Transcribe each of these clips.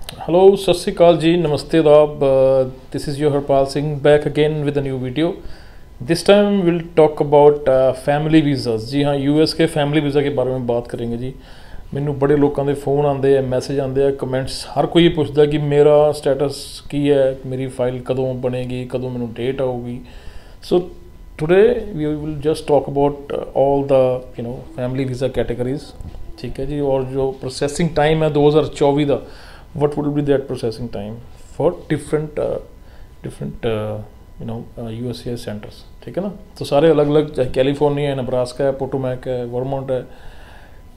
Hello, Sat Sri Akal ji, Namaste Adab. This is your Harpal Singh back again with a new video. This time we'll talk about family visas. जी हाँ, US के family visa के बारे में बात करेंगे जी। ਮੈਨੂੰ ਬੜੇ ਲੋਕਾਂ ਦੇ ਫੋਨ ਆਉਂਦੇ ਆ, ਮੈਸੇਜ ਆਉਂਦੇ ਆ, ਕਮੈਂਟਸ ਹਰ ਕੋਈ ਇਹ ਪੁੱਛਦਾ ਕਿ ਮੇਰਾ ਸਟੇਟਸ ਕੀ ਹੈ, ਮੇਰੀ ਫਾਈਲ ਕਦੋਂ ਬਣੇਗੀ, ਕਦੋਂ ਮੈਨੂੰ ਡੇਟ ਆਊਗੀ। So today we will just talk about all the family visa categories, ठीक है जी। और जो प्रोसेसिंग टाइम है 2024 का, what would be that processing time for different USA centres, ठीक है ना। तो सारे अलग अलग, चाहे कैलिफोर्निया है, नब्रास्का है, पोटोमैक है, वर्मोंट है,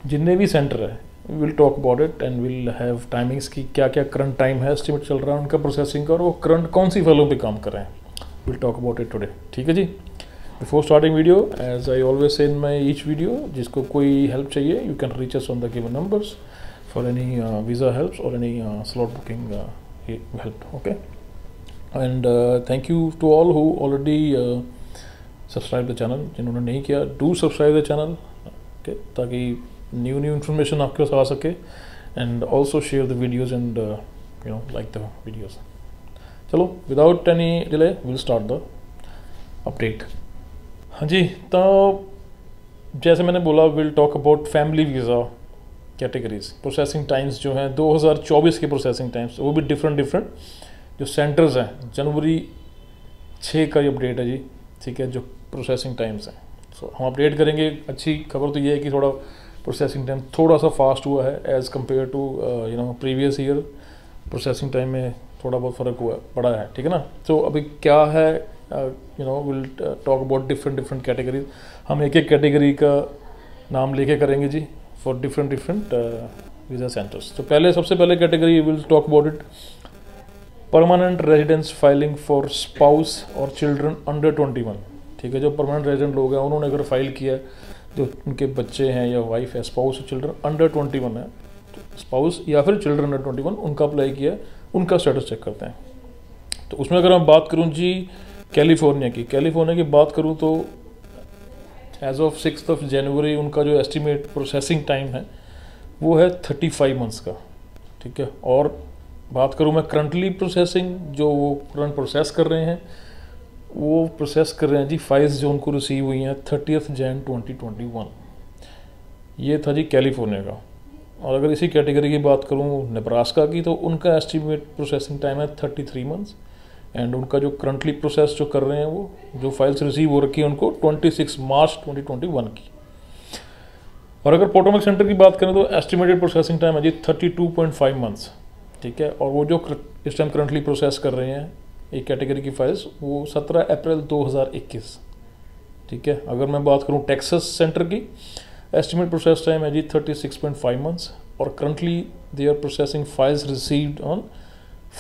जितने भी सेंटर है will talk about it and will have timings की क्या क्या करंट टाइम है, एस्टिमेट चल रहा है उनका प्रोसेसिंग का, और वो करंट कौन सी फाइलों पे काम कर रहे हैं। Will talk about it today, ठीक है जी। Before starting video, as I always say in my each video, जिसको कोई हेल्प चाहिए you can reach us on the given numbers for any visa helps और any slot booking help, okay. And thank you to all who already subscribe the channel. जिन्होंने नहीं किया, do subscribe the channel, okay, ताकि new information आपके पास आ सके। And also share the videos and like the videos. चलो, without any delay will start the update. हाँ जी, तो जैसे मैंने बोला, will talk about family visa categories. Processing times जो हैं 2024 के प्रोसेसिंग टाइम्स, वो भी डिफरेंट जो सेंटर्स हैं। जनवरी 6 का ये अपडेट है जी, ठीक है, जो प्रोसेसिंग टाइम्स हैं। सो हम अपडेट करेंगे। अच्छी खबर तो ये है कि थोड़ा प्रोसेसिंग टाइम थोड़ा सा फास्ट हुआ है as compare to previous year. Processing time में थोड़ा बहुत फ़र्क हुआ पड़ा है, ठीक है ना। तो अभी क्या है, will talk about different categories. हम एक एक कैटेगरी का नाम लेके करेंगे जी फॉर डिफरेंट वीज़ा सेंटर्स। तो सबसे पहले category will talk about it, permanent residence filing for spouse और चिल्ड्रन अंडर 21, ठीक है। जो परमानेंट रेजिडेंट लोग हैं उन्होंने अगर फाइल किया है, जो उनके बच्चे हैं या वाइफ है, स्पाउस और चिल्ड्रन अंडर 21 है, स्पाउस या फिर चिल्ड्रन अंडर 21 उनका अप्लाई किया है, उनका स्टेटस चेक करते हैं। तो उसमें अगर मैं बात करूँ जी कैलिफोर्निया की बात करूँ तो एज ऑफ 6 जनवरी उनका जो एस्टिमेट प्रोसेसिंग टाइम है वो है 35 मंथ्स का, ठीक है। और बात करूँ मैं करंटली प्रोसेसिंग, जो वो करंट प्रोसेस कर रहे हैं, वो प्रोसेस कर रहे हैं जी फाइल्स जो उनको रिसीव हुई हैं 30 जन 2021। ये था जी कैलिफोर्निया का। और अगर इसी कैटेगरी की बात करूँ नेब्रास्का की, तो उनका एस्टिमेट प्रोसेसिंग टाइम है 33 मंथ्स। एंड उनका जो करंटली प्रोसेस जो कर रहे हैं, वो जो फाइल्स रिसीव हो रखी है उनको 26 मार्च 2021 की। और अगर पोटोमैक सेंटर की बात करें तो एस्टिमेटेड प्रोसेसिंग टाइम है जी 32.5 मंथ्स, ठीक है। और वो जो इस टाइम करंटली प्रोसेस कर रहे हैं एक कैटेगरी की फाइल्स, वो 17 अप्रैल 2021, ठीक है। अगर मैं बात करूँ टेक्सास सेंटर की, एस्टिमेट प्रोसेस टाइम है जी 36.5 मंथ्स। और currently they are processing files received on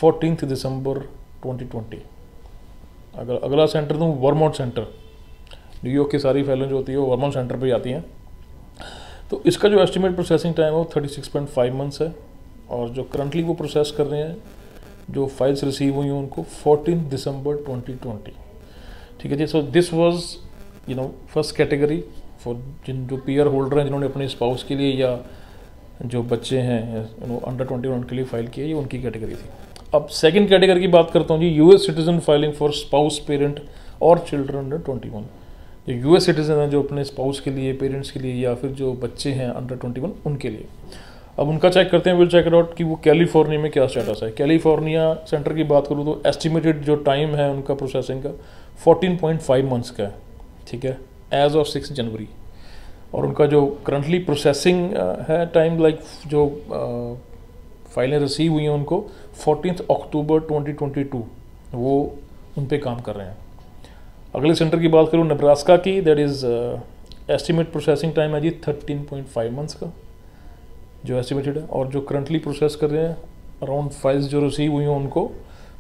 14 December 2020। अगर अगला सेंटर दूँ वर्मोंट सेंटर, न्यूयॉर्क की सारी फाइलें जो होती है वो वर्मोंट सेंटर पे आती हैं। तो इसका जो एस्टिमेट प्रोसेसिंग टाइम है वो 36.5 मंथ्स है। और जो करंटली वो प्रोसेस कर रहे हैं, जो फाइल्स रिसीव हुई हैं उनको 14 दिसंबर 2020, ठीक है जी। So this was first category for जो पीआर होल्डर हैं, जिन्होंने अपने स्पाउस के लिए या जो बच्चे हैं अंडर 21 के लिए फाइल किए, ये उनकी कैटेगरी थी। अब सेकंड कैटेगरी की बात करता हूँ जी, US citizen filing for spouse, parent और चिल्ड्रन अंडर 21। जो यूएस सिटीजन हैं, जो अपने स्पाउस के लिए, पेरेंट्स के लिए, या फिर जो बच्चे हैं अंडर 21 उनके लिए। अब उनका चेक करते हैं, विल चेक इट आउट कि वो कैलिफोर्निया में क्या स्टेटस है। कैलिफोर्निया सेंटर की बात करूँ तो एस्टिमेटेड जो टाइम है उनका प्रोसेसिंग का 14.5 मंथ्स का है, ठीक है, एज ऑफ 6 जनवरी। और उनका जो करंटली प्रोसेसिंग है टाइम, लाइक जो फाइलें रिसीव हुई हैं उनको 14 अक्टूबर 2022, वो उन पे काम कर रहे हैं। अगले सेंटर की बात करूँ नेब्रास्का की, that is estimate processing time है जी 13.5 मंथ्स का, जो एस्टिमेटेड है। और जो करंटली प्रोसेस कर रहे हैं अराउंड फाइल्स जो रिसीव हुई हैं उनको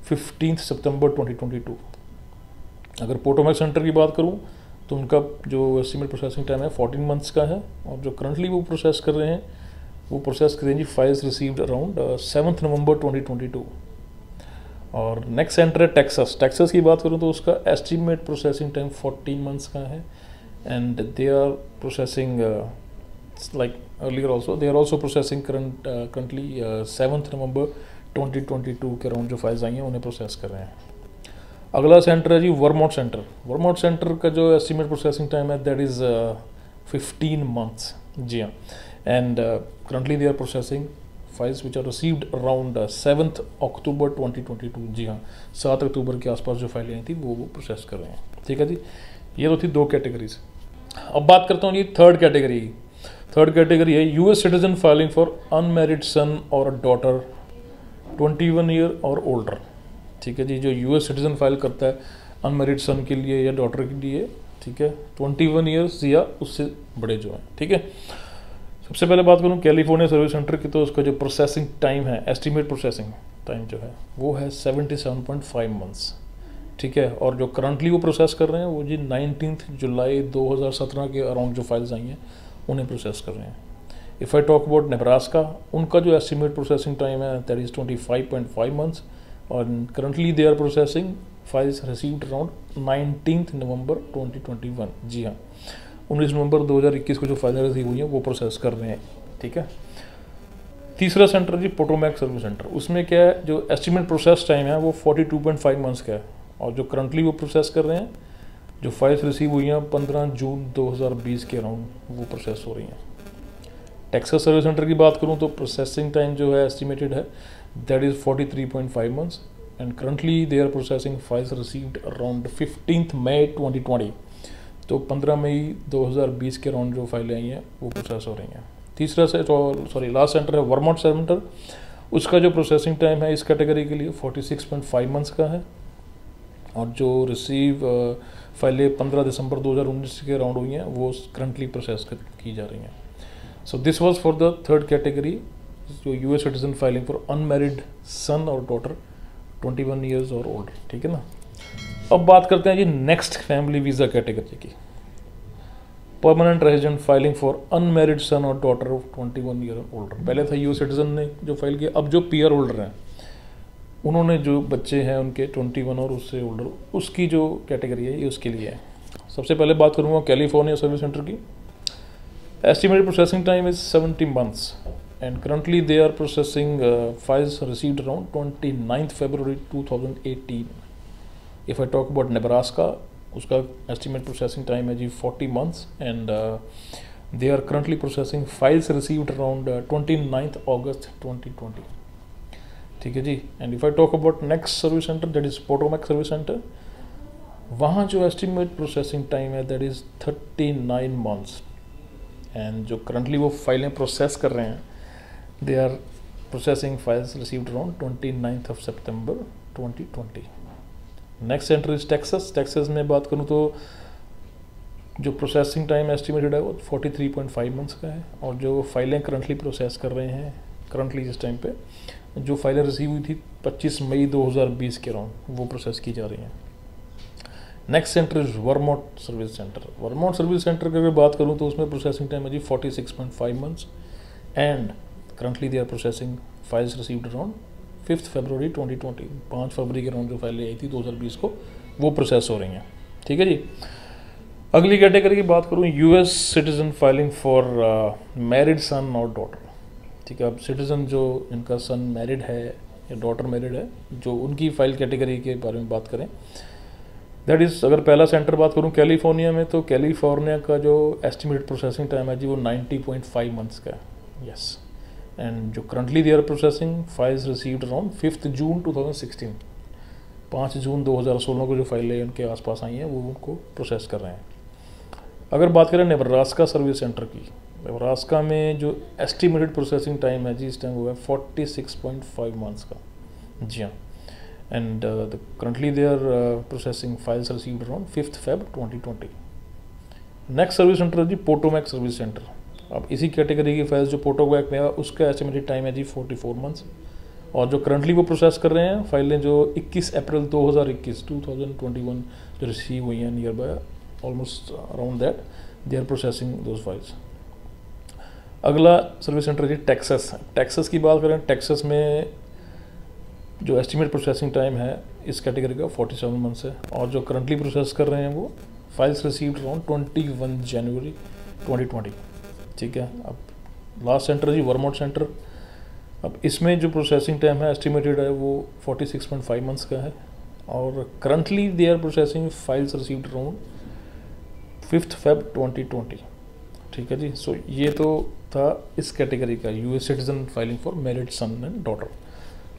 15 सितंबर 2022। अगर पोटोमैक सेंटर की बात करूँ तो उनका जो एस्टिमेट प्रोसेसिंग टाइम है 14 मंथ्स का है। और जो करंटली वो प्रोसेस कर रहे हैं, वो प्रोसेस करेंगे फाइल्स रिसीव्ड अराउंड 7 नवंबर 2022। और नेक्स्ट सेंटर है टेक्सास की बात करूँ तो उसका एस्टिमेट प्रोसेसिंग टाइम 14 मंथ्स का है। And they are processing like earlier also, they are also processing currently 7th November 2022 के अराउंड जो फाइल्स आई हैं उन्हें प्रोसेस कर रहे हैं। अगला सेंटर है जी वर्मोंट सेंटर। वर्मोंट सेंटर का जो एस्टिमेट प्रोसेसिंग टाइम है दैट इज़ 15 मंथ्स। जी हाँ, and currently they are processing files which are received around 7 October 2022। जी हाँ, 7 अक्टूबर के आसपास जो फाइलें आई थी वो प्रोसेस कर रहे हैं। ठीक है जी, ये तो थी 2 कैटेगरीज। अब बात करता हूँ जी थर्ड कैटेगरी। थर्ड कैटेगरी है US citizen filing for unmarried son और डॉटर 21 ईयर और ओल्डर। ठीक है जी, जो यूएस सिटीजन फाइल करता है अनमैरिड सन के लिए या डॉटर के लिए, ठीक है, 21 ईयर्स या उससे बड़े जो हैं। ठीक है, सबसे पहले बात करूँ कैलिफोर्निया सर्विस सेंटर की, तो उसका जो प्रोसेसिंग टाइम है, एस्टिमेट प्रोसेसिंग टाइम जो है वो है 77.5 मंथ्स। ठीक है, और जो करंटली वो प्रोसेस कर रहे हैं वो जी 19 जुलाई 2017 के अराउंड जो फाइल्स आई हैं उन्हें प्रोसेस कर रहे हैं। If I talk about Nebraska, उनका जो एस्टिमेट प्रोसेसिंग टाइम है दैट इज़ 25.5 मंथ्स, और currently they are processing files received around 19 November 2021। जी हाँ, 19 नवंबर 2021 को जो फाइलें रिसीव हुई हैं वो प्रोसेस कर रहे हैं। ठीक है, तीसरा सेंटर जी पोटोमैक सर्विस सेंटर। उसमें क्या है, जो एस्टिमेट प्रोसेस टाइम है वो 42.5 मंथ्स का है, और जो करंटली वो प्रोसेस कर रहे हैं, जो फाइल्स रिसीव हुई हैं 15 जून 2020 के अराउंड वो प्रोसेस हो रही हैं। टेक्सास सर्विस सेंटर की बात करूं तो प्रोसेसिंग टाइम जो है एस्टिमेटेड है that is 43.5 months, and currently they are processing files received around 15 May 2020। तो 15 मई 2020 के अराउंड जो फाइलें आई हैं वो प्रोसेस हो रही हैं। तीसरा से लास्ट सेंटर है वर्मोंट सेंटर। उसका जो प्रोसेसिंग टाइम है इस कैटेगरी के लिए 46.5 मंथ्स का है, और जो रिसीव फाइलें 15 दिसंबर 2019 के अराउंड हुई हैं वो करंटली प्रोसेस की जा रही हैं। So this was for the third category, जो US citizen filing for unmarried son और डॉटर 21 ईयर्स और ओल्डर। ठीक है ना, अब बात करते हैं जी नेक्स्ट फैमिली वीज़ा कैटेगरी की। Permanent resident filing for unmarried son और डॉटर ऑफ 21 ईयर ओल्डर। पहले था यूएस सिटीजन ने जो फाइल किया, अब जो पीआर होल्डर हैं उन्होंने जो बच्चे हैं उनके 21 और उससे ओल्डर, उसकी जो कैटेगरी है ये उसके लिए है। सबसे पहले बात करूँगा कैलिफोर्निया सर्विस सेंटर की। Estimated processing time is 70 months, and currently they are processing files received around 29 फरवरी 2018। If I talk about Nebraska, उसका एस्टिमेट प्रोसेसिंग टाइम है जी 40 months, and they are currently processing files received around 29 अगस्त 2020। ठीक है जी, and if I talk about next service center that is Potomac service center, वहाँ जो एस्टिमेट प्रोसेसिंग टाइम है दैट इज़ 39 मंथ्स, एंड जो करंटली वो फाइलें प्रोसेस कर रहे हैं they are processing files received around 29 September 2020। Next centre is Texas. Texas में बात करूँ तो जो प्रोसेसिंग टाइम एस्टिमेटेड है वो 43.5 मंथ्स का है, और जो फाइलें करंटली प्रोसेस कर रहे हैं करंटली इस टाइम पे जो फाइलें रिसीव हुई थी 25 मई 2020 के अराउंड वो प्रोसेस की जा रही हैं। Next centre is Vermont service centre. Vermont service centre की अगर बात करूँ तो उसमें प्रोसेसिंग टाइम है जी 46.5 months, and currently they are processing files received around 5 February 2020। 5 February के अराउंड जो फाइलें आई थी 2020 को वो प्रोसेस हो रही हैं। ठीक है जी, अगली कैटेगरी की बात करूँ US citizen filing for married son और डॉटर। ठीक है, अब सिटीजन जो इनका सन मैरिड है या डॉटर मैरिड है, जो उनकी फाइल कैटेगरी के बारे में बात करें दैट इज़, अगर पहला सेंटर बात करूँ कैलिफोर्निया में, तो कैलिफोर्निया का जो एस्टिमेटेड प्रोसेसिंग टाइम है जी वो 90.5 मंथ्स का है। यस, एंड जो currently they are processing files received around 5 June 2016। 5 June 2016 को जो फाइलें उनके आसपास आई हैं वो उनको प्रोसेस कर रहे हैं। अगर बात करें नेब्रास्का सर्विस सेंटर की, नेब्रास्का में जो एस्टिमेटेड प्रोसेसिंग टाइम है जी इस टाइम वो है 46.5 मंथ्स का। जी हाँ, and currently they are processing files received around 5 Feb 2020। Next service centre है जी पोटोमैक सर्विस सेंटर। अब इसी कैटेगरी की फाइल्स जो पोटोमैक में है उसका एस्टिमेटेड टाइम है जी 44 मंथ्स, और जो करंटली वो प्रोसेस कर रहे हैं फाइलें जो 21 अप्रैल 2021 जो रिसीव हुई हैं near by almost around that they are processing those files. अगला सर्विस सेंटर जी टेक्सास। टेक्सास की बात करें, टेक्सास में जो एस्टिमेट प्रोसेसिंग टाइम है इस कैटेगरी का 47 मंथ्स है, और जो करंटली प्रोसेस कर रहे हैं वो फाइल्स रिसीव्ड अराउंड 21 जनवरी 2020। ठीक है, अब लास्ट सेंटर जी वर्मोंट सेंटर। अब इसमें जो प्रोसेसिंग टाइम है एस्टिमेटेड है वो 46.5 मंथ्स का है, और currently they are processing files received around 5 Feb 2020। ठीक है जी। सो ये तो था इस कैटेगरी का, US citizen filing for married son and daughter.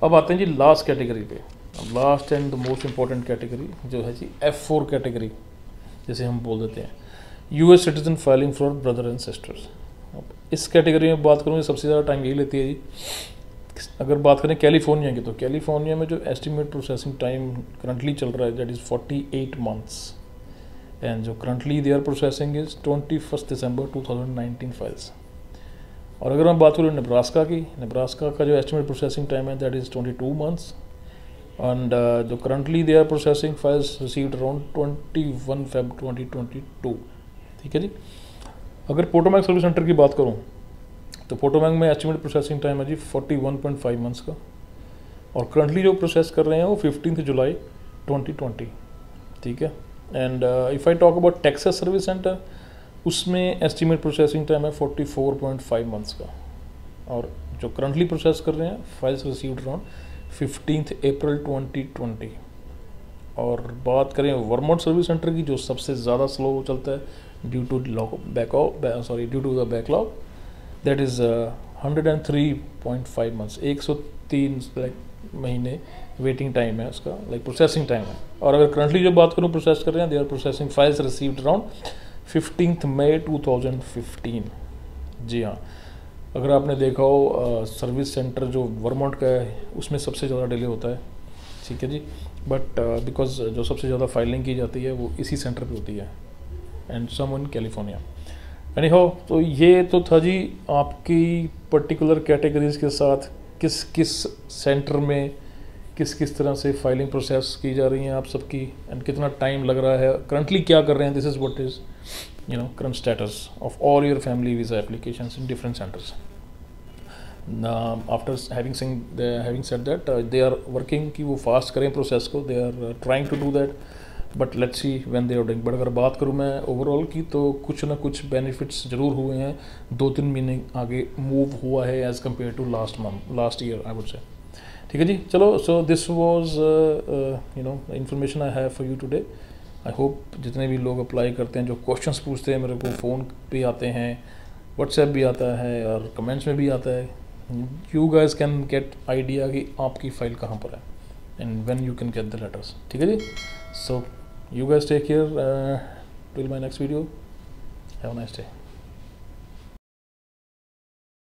अब आते हैं जी लास्ट कैटेगरी पे, last and the most important category जो है जी F4 कैटेगरी जैसे हम बोल देते हैं, US citizen filing for brother and sisters. अब इस कैटेगरी में बात करूँ सबसे ज़्यादा टाइम यही लेती है जी। अगर बात करें कैलिफोर्निया की, तो कैलिफोर्निया में जो एस्टिमेट प्रोसेसिंग टाइम करंटली चल रहा है दैट इज़ 48 मंथ्स, एंड जो currently they are processing is 21 December 2019 files. और अगर हम बात करें नेब्रास्का की, नेब्रास्का का जो एस्टिमेट प्रोसेसिंग टाइम है दैट इज़ 22 मंथ्स, एंड जो currently they are processing files received around 21 Feb 2022। ठीक है जी। अगर पोटोमैक सर्विस सेंटर की बात करूँ तो पोटोमैक में एस्टिमेट प्रोसेसिंग टाइम है जी 41.5 मंथ्स का, और करंटली जो प्रोसेस कर रहे हैं वो 15 जुलाई 2020। ठीक है। And if I talk about Texas service centre, उसमें एस्टिमेट प्रोसेसिंग टाइम है 44.5 मंथ्स का, और जो करंटली प्रोसेस कर रहे हैं फाइल्स रिसीव्ड अराउंड 15 अप्रैल 2020। और बात करें वर्मोंट सर्विस सेंटर की, जो सबसे ज़्यादा स्लो चलता है due to the backlog, that is 103.5 months, 103 महीने वेटिंग टाइम है उसका, लाइक प्रोसेसिंग टाइम है। और अगर करंटली जो बात करूँ प्रोसेस कर रहे हैं, they are processing files received around 15 May 2015। जी हाँ, अगर आपने देखा हो सर्विस सेंटर जो वर्मोंट का है उसमें सबसे ज़्यादा डिले होता है। ठीक है जी। बट बिकॉज जो सबसे ज़्यादा फाइलिंग की जाती है वो इसी सेंटर पे होती है, and some in California. Anyhow, तो ये तो था जी आपकी पर्टिकुलर कैटेगरीज के साथ किस किस सेंटर में किस किस तरह से फाइलिंग प्रोसेस की जा रही हैं आप सबकी, एंड कितना टाइम लग रहा है, करंटली क्या कर रहे हैं। This is what is current status of all your family visa applications in different centres. After having said that they are working कि वो फास्ट करें प्रोसेस को, they are trying to do that, but let's see when they are doing. But अगर बात करूँ मैं overall की, तो कुछ ना कुछ बेनिफिट्स ज़रूर हुए हैं, 2-3 महीने आगे मूव हुआ है as compare to last year I would say. ठीक है जी। चलो, so this was information I have for you today. I hope जितने भी लोग अप्लाई करते हैं, जो क्वेश्चंस पूछते हैं मेरे को, फ़ोन पे आते हैं, व्हाट्सएप भी आता है और कमेंट्स में भी आता है, you guys can get idea कि आपकी फ़ाइल कहाँ पर है and when you can get the letters. ठीक है जी। सो you guys take care till my next video. Have a nice day.